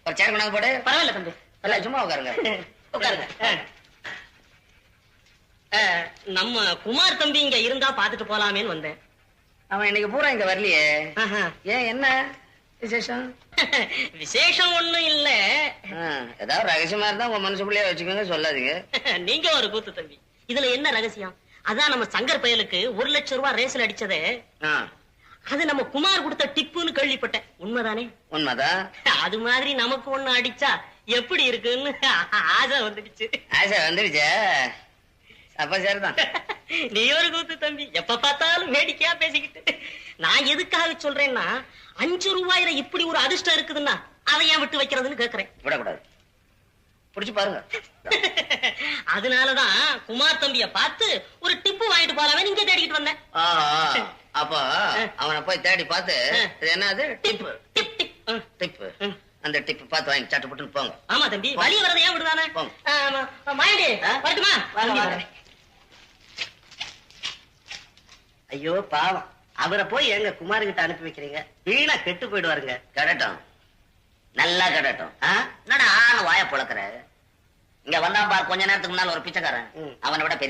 ஒரு சேர் கொண்டாந்து போடு. பரவாயில்ல தம்பி, எல்லாம் சும்மா உட்காருங்க. உட்காருங்க. நம்ம குமார் தம்பி இங்க இருந்தா பாத்துட்டு போலாமேன்னு வந்தேன். அவன் இன்னைக்கு பூரா இங்க வரலையே. ஏன், என்ன விசேஷம்? விசேஷம் ஒண்ணும் இல்ல. ஏதாவது ரகசியமா இருந்தா உங்க மனசுக்குள்ளேயே வச்சுக்கோங்க, சொல்லாதீங்க. நீங்க ஒரு கூத்து தம்பி. இதுல என்ன ரகசியம்? அதான் நம்ம சங்கர் பயலுக்கு 1 லட்சம் ரூபாய் ரேஸ்ல அடிச்சதே, அது நம்ம குமார் கொடுத்த டிப்புன்னு கேள்விப்பட்டேன். உண்மைதானே? உண்மைதான். அது மாதிரி நமக்கு ஒண்ணு அடிச்சா எப்படி இருக்குன்னு ஆசை வந்துடுச்சு. ஆசை வந்துடுச்சா? அப்ப சரிதான். நீ ஒரு கூத்து தம்பி, எப்ப பார்த்தாலும் வேடிக்கையா பேசிக்கிட்டு. நான் எதுக்காக சொல்றேன்னா, 5 ரூபாயில இப்படி ஒரு அதிர்ஷ்டம் இருக்குதுன்னா அதை ஏன் விட்டு வைக்கிறதுன்னு கேக்குறேன். விடக்கூடாது, புடிச்சு பாருங்க. அதனாலதான் குமார் தம்பிய பார்த்து ஒரு டிப்பு வாங்கிட்டு போலாமே நீங்க தேடிக்கிட்டு வந்தேன். அப்ப அவனை போய் தேடி பார்த்து என்னது டிப்பு டிப்பு அந்த டிப்பு பார்த்து வாங்கி சட்டு புட்டுன்னு போங்க. ஆமா தம்பி, வழி வரதை ஏன் விடுதானே. மாயண்டி வரட்டுமா? ஐயோ பாவம், அவரை போய் எங்க குமார்கிட்ட அனுப்பி வைக்கிறீங்க? வீணா கெட்டு போயிடுவாருங்க. கடட்டும், நல்லா கடட்டும். என்னடா ஆன வாய புழக்கிற? இங்க வந்தா பார், கொஞ்ச நேரத்துக்கு முன்னால ஒரு பிச்சைக்காரன், அவனை விட பெரிய